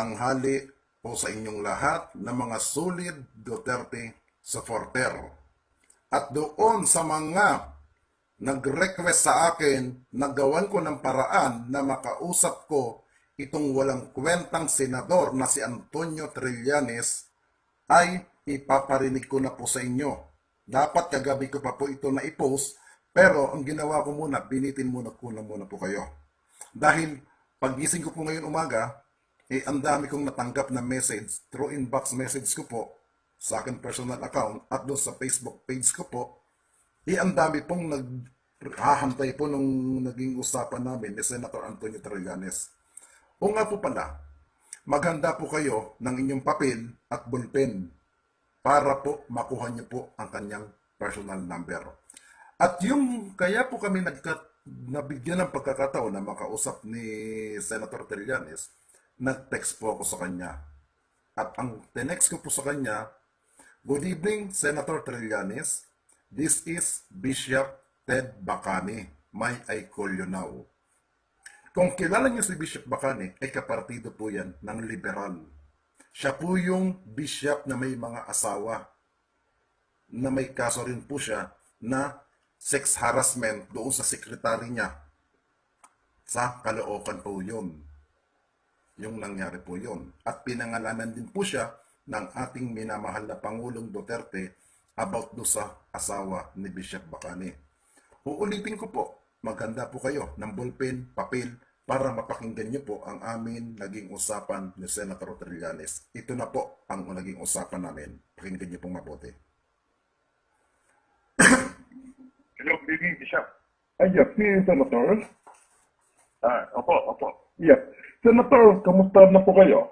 tanghali po sa inyong lahat na mga solid Duterte supporter. At doon sa mga nag-request sa akin na gawan ko ng paraan na makausap ko itong walang kwentang senador na si Antonio Trillanes, ay ipaparinig ko na po sa inyo. Dapat kagabi ko pa po ito na i-post, pero ang ginawa ko muna, binitin muna po kayo. Dahil pagising ko po ngayon umaga, ang dami kong natanggap na message through inbox message ko po sa akin personal account at doon sa Facebook page ko po. Ang dami pong naghahantay po nung naging usapan namin ni Senator Antonio Trillanes. O nga po pala, maghanda po kayo ng inyong papel at ballpen para po makuha niyo po ang kanyang personal number. At yung kaya po kami nabigyan ng pagkakataon na makausap ni Senator Trillanes, nag-text po ako sa kanya. At ang tinext ko po sa kanya, "Good evening, Senator Trillanes. This is Bishop Ted Bacani. May I call you now?" Kung kilala niyo si Bishop Bacani, ay kapartido po yan ng liberal. Siya po yung bishop na may mga asawa, na may kaso rin po siya na sex harassment doon sa sekretary niya. Sa Caloocan po yun. Yung nangyari po yun. At pinangalanan din po siya ng ating minamahal na Pangulong Duterte about do sa asawa ni Bishop Bacani. Uulitin ko po, maganda po kayo ng ballpen, papel, para mapakinggan niyo po ang amin naging usapan ni Senator Trillanes. Ito na po ang naging usapan namin. Pakinggan niyo pong mabuti. Hello, good evening, Bishop. Yes, si Senator. Opo. Yes. Senator, kamusta na po kayo?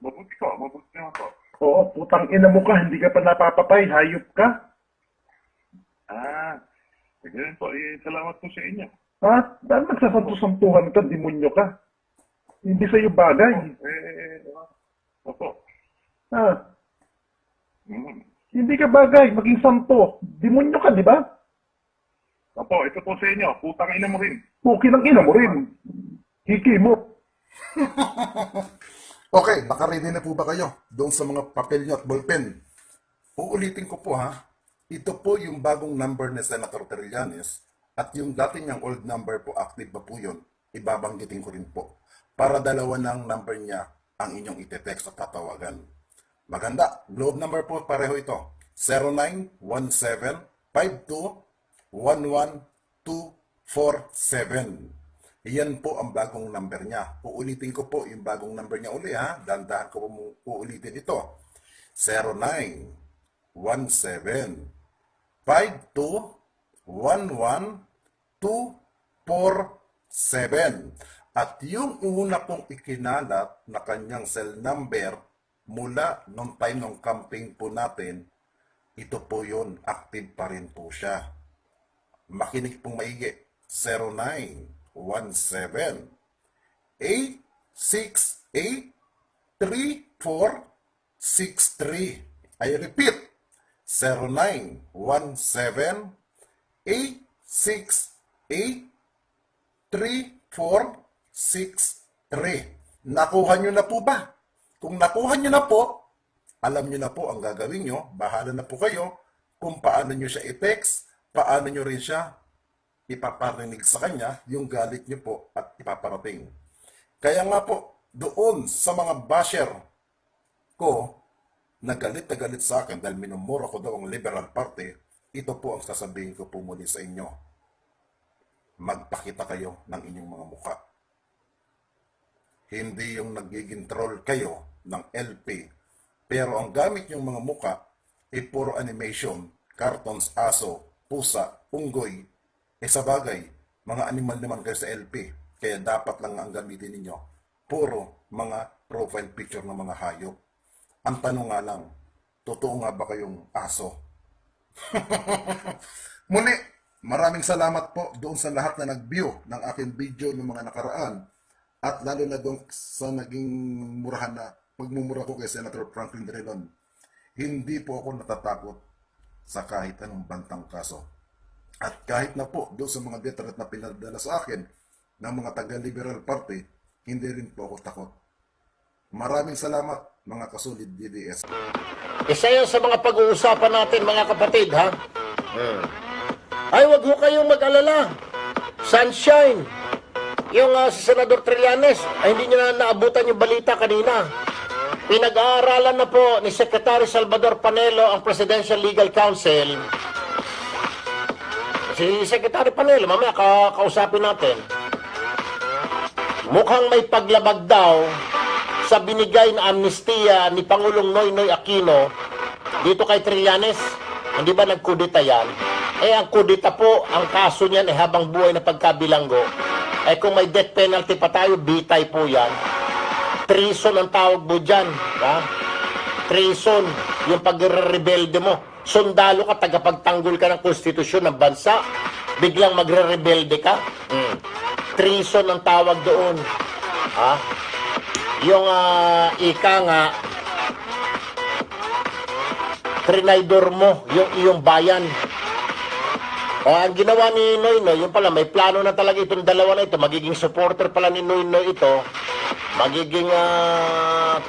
Mabuti naman po. Oo, putang ina mo ka, hindi ka pa napapatay, hayop ka. Ganyan po, salamat po sa inyo. Ha? Dahil nagsasanto-santuhan ka, demonyo ka. Hindi sa'yo bagay. Opo. Ha? Mm. Hindi ka bagay, maging santo. Demonyo ka, di ba? Opo, ito po sa inyo, putang ina mo rin. Pukin ang ina mo rin. Hiki mo. Okay, baka ready na po ba kayo doon sa mga papel niyo at ballpen? Uulitin ko po ha, ito po yung bagong number ni Senator Trillanes at yung dati niyang old number po, active pa po yun, ibabanggitin ko rin po. Para dalawa ng number niya ang inyong ite-text at tatawagan. Maganda, globe number po pareho ito, 0917-52-11247. Iyan po ang bagong number niya. Uulitin ko po yung bagong number niya uli ha. Dandahan ko po uulitin ito. 0917-52-11247. At yung una pong ikinalat na kanyang cell number mula nung time ng campaign po natin, ito po yun, active pa rin po siya. Makinig pong maigi. 0917-868-3463. I repeat, 0917-868-3463. Nakuha nyo na po ba? Kung nakuha nyo na po, alam nyo na po ang gagawin nyo. Bahala na po kayo kung paano nyo siya i-text, paano nyo rin siya ipaparinig sa kanya yung galit niyo po at ipaparating. Kaya nga po, doon sa mga basher ko na galit sa akin dahil minumura ko daw ang Liberal Party, ito po ang sasabihin ko po muli sa inyo. Magpakita kayo ng inyong mga muka. Hindi yung nagiging troll kayo ng LP, pero ang gamit yung mga muka ay puro animation, cartoons, aso, pusa, unggoy. Sa bagay, mga animal naman kayo sa LP, kaya dapat lang ang gamitin ninyo, puro mga profile picture ng mga hayop. Ang tanong nga lang, totoo nga ba kayong aso? Muli, maraming salamat po doon sa lahat na nag-view ng aking video ng mga nakaraan, at lalo na doon sa naging murahan na pagmumura ko kay Senator Franklin Drilon. Hindi po ako natatakot sa kahit anong bantang kaso. At kahit na po doon sa mga deterrent na pinadala sa akin ng mga taga-Liberal Party, hindi rin po ako takot Maraming salamat mga kasulid DDS. Isa yan sa mga pag-uusapan natin, mga kapatid, ha? Ay, wag ho kayong mag-alala. Sunshine. Yung si Senador Trillanes, ay hindi nyo na naabutan yung balita kanina. Pinag-aaralan na po ni Secretary Salvador Panelo ang Presidential Legal Counsel. Si Secretary Panelo, mamaya kausapin natin. Mukhang may paglabag daw sa binigay na amnestiya ni Pangulong Noynoy Aquino dito kay Trillanes. Hindi ba nagkudita yan? Ang kudita po, ang kaso niyan habang buhay na pagkabilanggo. Kung may death penalty pa tayo, bitay po yan. Treason ang tawag mo dyan. Ha? Treason, yung pagre-rebelde mo. Sundalo ka, tagapagtanggol ka ng konstitusyon ng bansa. Biglang magre-rebelde ka. Treason ang tawag doon. Ha? Yung ika nga, trinaydor mo yung iyong bayan. Ang ginawa ni Noynoy, yung pala, may plano na talaga itong dalawa na ito. Magiging supporter pala ni Noynoy ito. Magiging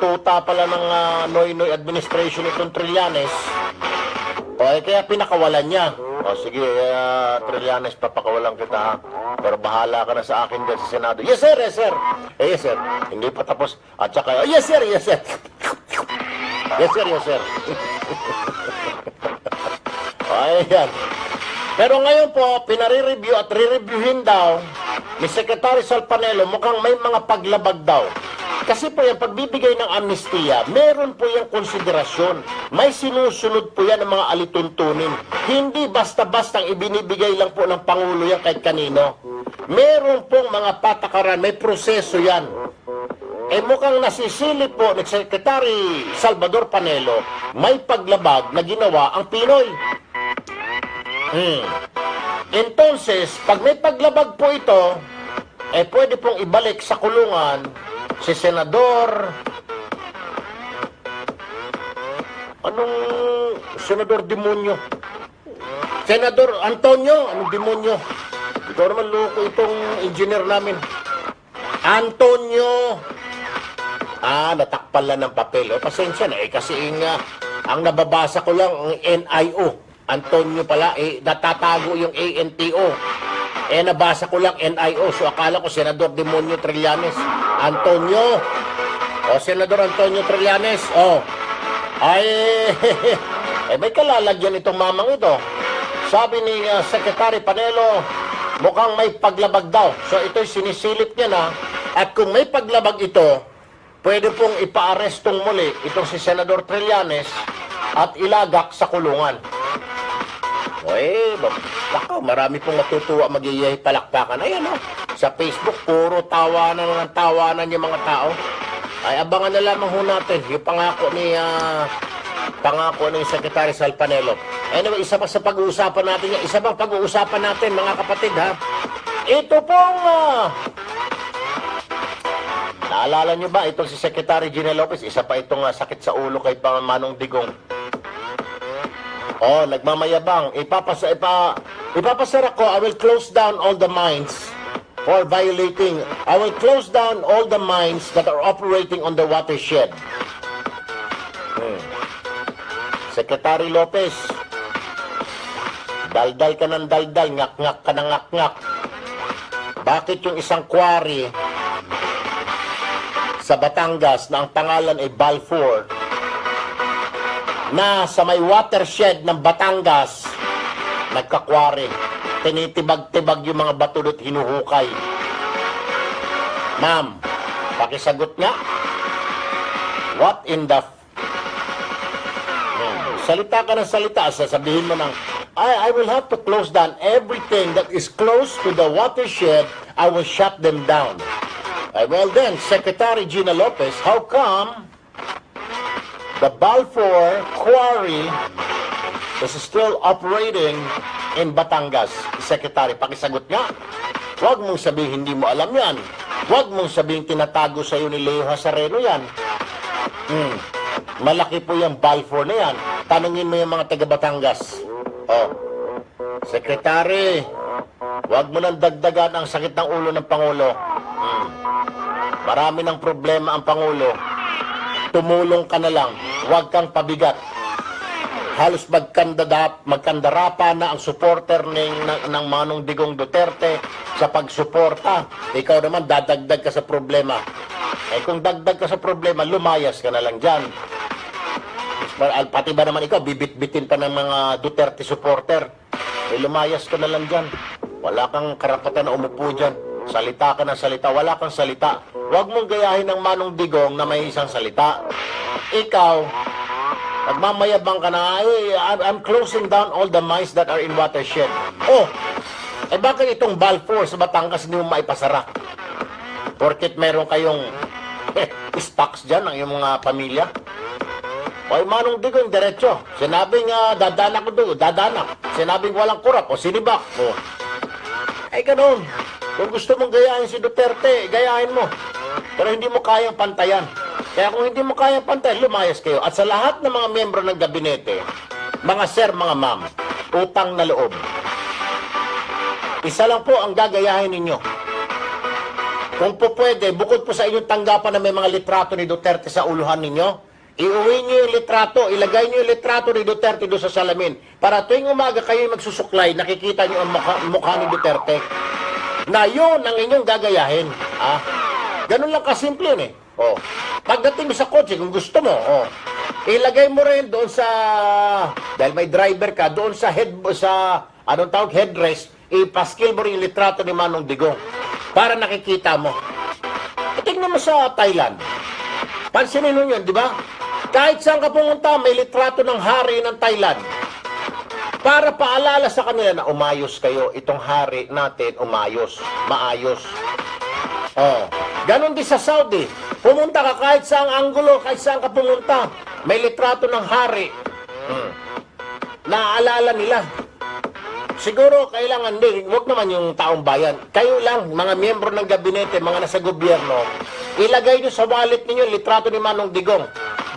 tuta pala ng Noynoy administration itong Trillanes. Kaya pinakawalan niya. Sige, Trillanes, papakawalan kita, ha? Pero bahala ka na sa akin dyan sa Senado. Yes, sir, yes, sir. Yes, sir. Hindi pa tapos. At saka, yes, sir, yes, sir. Yes, sir, yes, sir. Ayan. Pero ngayon po, pinare-review at re-reviewin daw ni Secretary Sal Panelo, mukhang may mga paglabag daw. Kasi po yung pagbibigay ng amnestiya, meron po yung konsiderasyon. May sinusunod po yan ng mga alituntunin. Hindi basta-bastang ibinibigay lang po ng Pangulo yan kahit kanino. Meron pong mga patakaran, may proseso yan. Mukhang nasisilip po ni Secretary Salvador Panelo, may paglabag na ginawa ang Pinoy. Entonces, pag may paglabag po ito, pwede pong ibalik sa kulungan si Senador... Anong Senador Demonyo? Senador Antonio? Anong Demonyo? Ito naman loko itong engineer namin. Antonio! Natakpan lang ng papel. Pasensya na kasi ang nababasa ko lang ang NIO. Antonio pala, natatago yung ANTO. Nabasa ko lang NIO. So akala ko Senador Demonyo Trillanes. Antonio. Senador Antonio Trillanes. May kalalagyan itong mamang ito. Sabi ni Secretary Panelo, mukhang may paglabag daw. So ito'y sinisilip niya na. At kung may paglabag ito, pwede pong ipa-arestong muli itong si Senador Trillanes at ilagak sa kulungan. Marami pong matutuwa, magiyay palakpakan. Ayan sa Facebook, puro tawanan ng tawanan yung mga tao. Abangan na lamang ho natin yung pangako ni Secretary Sal Panelo. Anyway, isa pa sa pag-uusapan natin yan. Isa pang pag-uusapan natin, mga kapatid, ha? Ito pong... naalala nyo ba, itong si Secretary Gina Lopez, isa pa itong sakit sa ulo kay Manong Digong. Nagmamayabang. Ipapasara ko, I will close down all the mines for violating. I will close down all the mines that are operating on the watershed. Secretary Lopez, daldal ka ng daldal, ngak-ngak ka ng ngak-ngak. Bakit yung isang quarry sa Batangas na ang pangalan ay Balfour, na sa may watershed ng Batangas, nagkakwari, tinitibag-tibag yung mga bato do't hinuhukay? Ma'am, pakisagot nga. What in the... Salita ka ng salita, sasabihin mo ng, I will have to close down everything that is close to the watershed. I will shut them down. Well then, Secretary Gina Lopez, how come the Balfour Quarry is still operating in Batangas? Secretary, pakisagot nga. Huwag mong sabihin hindi mo alam yan. Huwag mong sabihin tinatago sa iyo ni Leo Hasareno yan. Malaki po yung Balfour na yan. Tanungin mo yung mga taga Batangas. Secretary, huwag mo nang dagdagan ang sakit ng ulo ng Pangulo. Marami ng problema ang Pangulo. tumulong ka na lang, huwag kang pabigat. Halos magkandarapa na ang supporter ng Manong Digong Duterte sa pagsuporta. Ikaw naman, dadagdag ka sa problema. Eh kung dagdag ka sa problema, lumayas ka na lang dyan. Pati ba naman ikaw, bibit-bitin pa ng mga Duterte supporter. Eh lumayas ka na lang dyan. Wala kang karapatan na umupo dyan. Salita ka ng salita, wala kang salita. Huwag mong gayahin ng Manong Digong na may isang salita. Ikaw, nagmamayabang ka na, I'm closing down all the mines that are in watershed. Oh, eh bakit itong Balfour sa Batangas hindi mo maipasara? Porket meron kayong stocks dyan ng iyong mga pamilya? O Manong Digong, diretso. Sinabing dadanak ko doon, dadanak. Sinabing walang kurap, o sinibak. O. Ay ganun. Kung gusto mong gayahin si Duterte, gayahin mo. Pero hindi mo kayang pantayan. Kaya kung hindi mo kayang pantayan, lumayas kayo. At sa lahat ng mga miyembro ng gabinete, mga sir, mga ma'am, utang na loob. Isa lang po ang gagayahin ninyo. Kung po pwede, bukod po sa inyong tanggapan na may mga litrato ni Duterte sa uluhan ninyo, iuwi nyo yung litrato, ilagay nyo yung litrato ni Duterte doon sa salamin. Para tuwing umaga kayo magsusuklay, nakikita nyo ang mukha ni Duterte. Na yun ang inyong gagayahin. Ganun lang kasimple yun eh. Oh. Pagdating mo sa kotse, kung gusto mo, ilagay mo rin doon sa, dahil may driver ka, doon sa headrest, ipaskil mo rin yung litrato ni Manong Digong. Para nakikita mo. Tingnan mo sa Thailand. Pansinin mo yun, di ba? Kahit saan ka pumunta, may litrato ng hari ng Thailand. Para paalala sa kanila na umayos kayo, itong hari natin, umayos, maayos. Ganon din sa Saudi. Pumunta ka kahit saang anggulo, kahit saan ka pumunta, may litrato ng hari. Naaalala nila. Siguro kailangan din, huwag naman yung taong bayan. Kayo lang, mga miyembro ng gabinete, mga nasa gobyerno, ilagay nyo sa wallet ninyo litrato ni Manong Digong.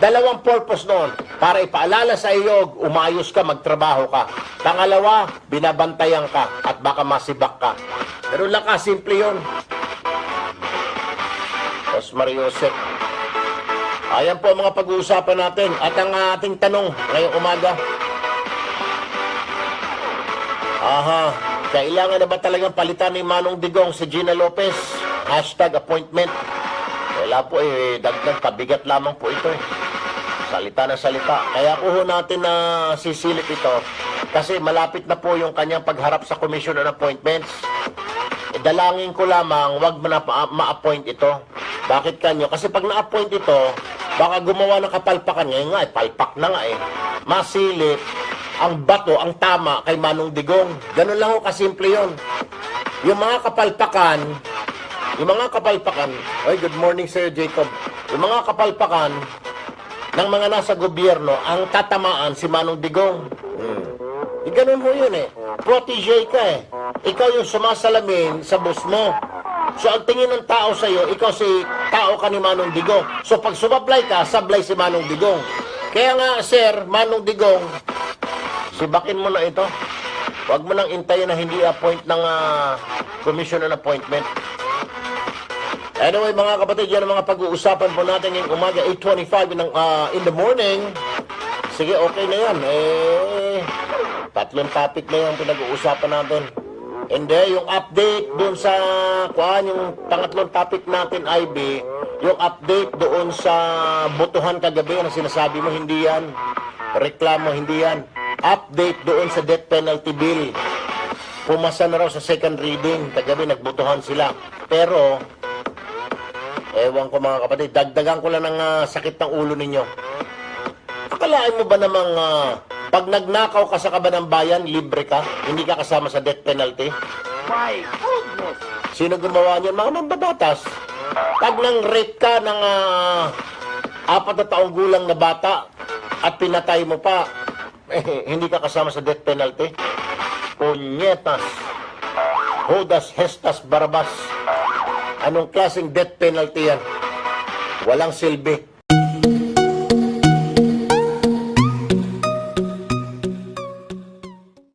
Dalawang purpose noon. Para ipaalala sa iyo, umayos ka, magtrabaho ka. Pangalawa, binabantayan ka at baka masibak ka. Pero lang ka, simple yun. Mario Joseph. Ayan po ang mga pag-uusapan natin. At ang ating tanong ngayong umaga. Kailangan na ba talagang palitan ni Manong Digong si Gina Lopez? #appointment. Wala po dagdag pabigat lamang po ito Salita na salita. Kaya ko natin na sisilip ito kasi malapit na po yung kanyang pagharap sa Commission on Appointments. Dalangin ko lamang wag mo na ma-appoint ito. Bakit kanyo? Kasi pag na-appoint ito, baka gumawa ng kapalpakan. Ngayon nga, palpak na nga masilip ang bato, ang tama kay Manong Digong. Ganun lang ho kasimple yun. Yung mga kapalpakan, good morning Sir Jacob. Yung mga kapalpakan ng mga nasa gobyerno, ang tatamaan si Manong Digong. Ganun ho yun Protégé ka Ikaw yung sumasalamin sa boss mo. So ang tingin ng tao sa'yo, ikaw si tao ka ni Manong Digong. So pag sumablay ka, sablay si Manong Digong. Kaya nga sir, Manong Digong, sibakin mo na ito. Huwag mo nang intayin na hindi appoint ng Commission on Appointment. Anyway, mga kapatid, yan ang mga pag-uusapan po natin ngayong umaga, 8:25 in the morning. Sige, okay na yan. Tatlong topic na yung pinag-uusapan natin. And then, yung update doon sa, yung pangatlong topic natin, IB, yung update doon sa botohan kagabi, na sinasabi mo, hindi yan. Reklamo, hindi yan. Update doon sa death penalty bill. Pumasa na raw sa second reading. Kagabi, nagbotohan sila. Pero, ewan ko mga kapatid, dagdagan ko lang ng sakit ng ulo ninyo. Akalain mo ba namang pag nagnakaw ka sa kaban ng bayan, libre ka? Hindi ka kasama sa death penalty? My goodness! Sino gumawa niyan? Mga mambabatas. Pag nang-rape ka ng 4 na taong gulang na bata at pinatay mo pa, hindi ka kasama sa death penalty? Punyetas! Judas Hestas Barabas! Anong klaseng death penalty yan? Walang silbi.